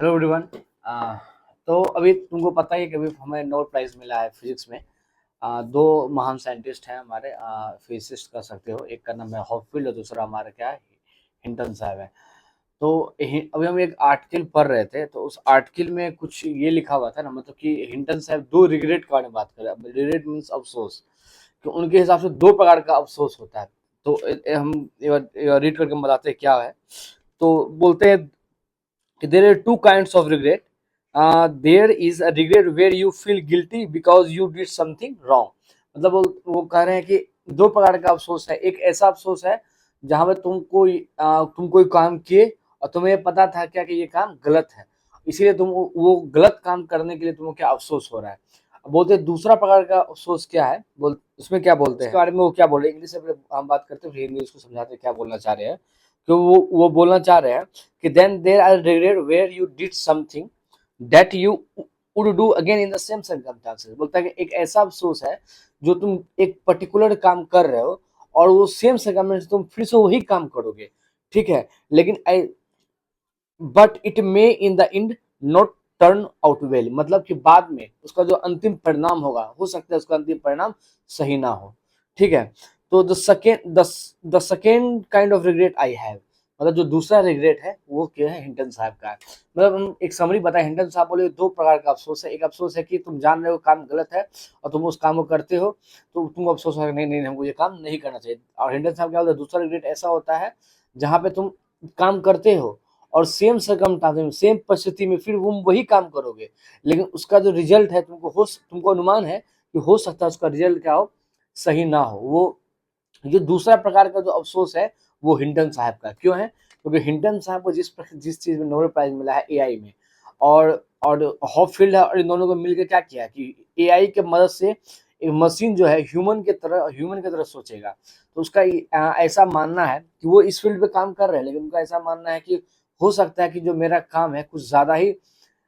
Hello everyone. तो अभी तुमको पता ही है कि अभी हमें नोबेल प्राइज मिला है फिजिक्स में। दो महान साइंटिस्ट हैं हमारे, फिजिसिस्ट कह सकते हो। एक का नाम है हॉपफील्ड और दूसरा हमारा क्या है, हिंटन साहब है। तो अभी हम एक आर्टिकल पढ़ रहे थे, तो उस आर्टिकल में कुछ ये लिखा हुआ था ना, मतलब कि हिंटन साहब दो रिग्रेट के बारे में बात कर रहे हैं। रिग्रेट मीन्स अफसोस, कि उनके हिसाब से दो प्रकार का अफसोस होता है। तो हम रीड करके हम बताते हैं क्या है। तो बोलते हैं there are two kinds of regret. There is a regret where you feel guilty because you did something wrong. मतलब वो कह रहे हैं कि दो प्रकार का अफसोस है। एक ऐसा अफसोस है जहां पे तुम कोई काम किए और तुम्हें पता था क्या कि ये काम गलत है, इसीलिए तुम वो गलत काम करने के लिए तुम्हें क्या अफसोस हो रहा है। बोलते हैं दूसरा प्रकार का अफसोस क्या है, उसमें क्या बोलते हैं, इसके बारे में वो क्या बोल रहे हैं। इंग्लिश में हम बात करते हैं, फिर हिंदी उसको समझाते हैं क्या बोलना चाह रहे हैं। तो वो बोलना चाह रहे हैं कि then there are regret where you did something that you would do again in the same circumstances. बोलता है कि एक ऐसा अफसोस है जो तुम एक पर्टिकुलर काम कर रहे हो और वो सेम सर्कमस्टेंस तुम फिर से वही काम करोगे, ठीक है, लेकिन but it may in the end not turn out well. मतलब कि बाद में उसका जो अंतिम परिणाम होगा, हो सकता है उसका अंतिम परिणाम सही ना हो, ठीक है। तो the second kind of regret I have, मतलब जो दूसरा रिग्रेट है वो क्या है, हिंटन साहब का है। मतलब हम एक समरी बताए, हिंटन साहब बोले दो प्रकार का अफसोस है। एक अफसोस है कि तुम जान रहे हो काम गलत है और तुम उस काम को करते हो, तो तुमको अफसोस है नहीं नहीं हमको ये काम नहीं करना चाहिए। और हिंटन साहब क्या बोलते हैं, दूसरा रिग्रेट ऐसा होता है जहाँ पे तुम काम करते हो और सेम सरकमस्टांस में, सेम परिस्थिति में फिर तुम वही काम करोगे, लेकिन उसका जो रिजल्ट है तुमको अनुमान है कि हो सकता है उसका रिजल्ट क्या हो, सही ना हो। वो ये दूसरा प्रकार का जो अफसोस है वो हिंटन साहब का क्यों है, क्योंकि हिंटन साहब को जिस चीज में नोबेल प्राइज मिला है एआई में, और हॉपफील्ड है, और इन दोनों को मिलकर क्या किया कि एआई के मदद से एक मशीन जो है ह्यूमन की तरह सोचेगा। तो उसका ऐसा मानना है कि वो इस फील्ड पे काम कर रहे हैं, लेकिन उनका ऐसा मानना है कि हो सकता है कि जो मेरा काम है कुछ ज्यादा ही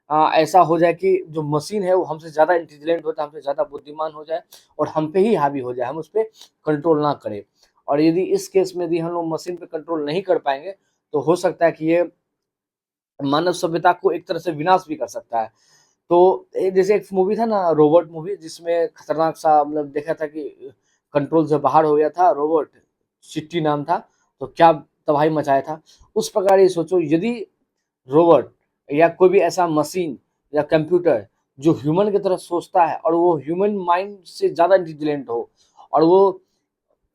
ऐसा हो जाए कि जो मशीन है वो हमसे ज्यादा इंटेलिजेंट हो जाए, हमसे ज्यादा बुद्धिमान हो जाए और हम पे ही हावी हो जाए, हम उस पर कंट्रोल ना करें। और यदि इस केस में यदि हम लोग मशीन पे कंट्रोल नहीं कर पाएंगे तो हो सकता है कि ये मानव सभ्यता को एक तरह से विनाश भी कर सकता है। तो जैसे एक मूवी था ना, रोबोट मूवी, जिसमें खतरनाक सा मतलब देखा था कि कंट्रोल से बाहर हो गया था रोबोट, चिट्टी नाम था, तो क्या तबाही मचाया था। उस प्रकार ये सोचो, यदि रोबोट या कोई भी ऐसा मशीन या कंप्यूटर जो ह्यूमन की तरह सोचता है और वो ह्यूमन माइंड से ज्यादा इंटेलिजेंट हो और वो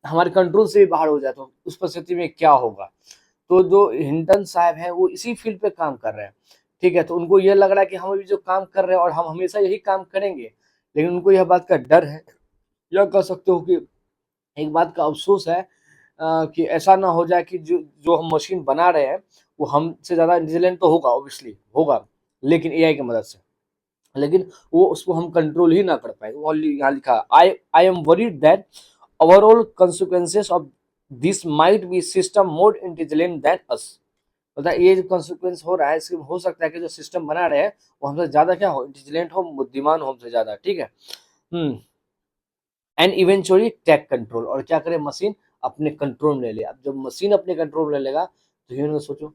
हमारे कंट्रोल से भी बाहर हो जाए, तो उस परिस्थिति में क्या होगा। तो जो हिंटन साहब हैं वो इसी फील्ड पे काम कर रहे हैं, ठीक है। तो उनको ये लग रहा है कि हम अभी जो काम कर रहे हैं और हम हमेशा यही काम करेंगे, लेकिन उनको यह बात का डर है, या कह सकते हो कि एक बात का अफसोस है कि ऐसा ना हो जाए कि जो जो हम मशीन बना रहे हैं वो हमसे ज्यादा इंटेलिजेंट तो होगा, ऑब्वियसली होगा, लेकिन एआई की मदद से, लेकिन वो उसको हम कंट्रोल ही ना कर पाए। वो यहाँ लिखा, I am worried that overall consequences of this might be system more intelligent than us. मतलब ये जो कॉन्सिक्वेंस हो रहा है इसके हो सकता है कि जो सिस्टम बना रहे हैं वो हमसे ज्यादा क्या हो, इंटेलिजेंट हो, बुद्धिमान हो हमसे ज्यादा, ठीक है। एंड इवेंचुअली टेक कंट्रोल, और क्या करे मशीन, अपने कंट्रोल में ले ले। अब जब मशीन अपने कंट्रोल में ले लेगा तो ह्यूमन को सोचो,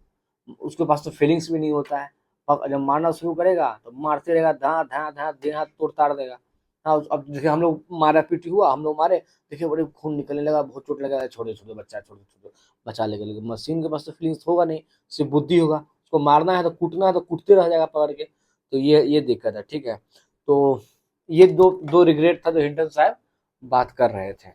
उसके पास तो फीलिंग्स भी नहीं होता है। अब जब मारना शुरू करेगा तो मारते रहेगा, धा धा धा देह हाथ तोड़ ताड़ देगा। हाँ, अब देखिए हम लोग मारा पीटी हुआ, हम लोग मारे, देखिए बड़े खून निकलने लगा, बहुत चोट लगा, छोटे छोटे बच्चा, छोटे छोटे बचा लेगा, लेकिन मशीन के पास तो फीलिंग्स होगा नहीं, सिर्फ बुद्धि होगा। उसको मारना है तो कूटना है तो कूटते रह जाएगा पकड़ के। तो ये दिक्कत है, ठीक है। तो ये दो दो रिग्रेट था जो हिंटन साहब बात कर रहे थे।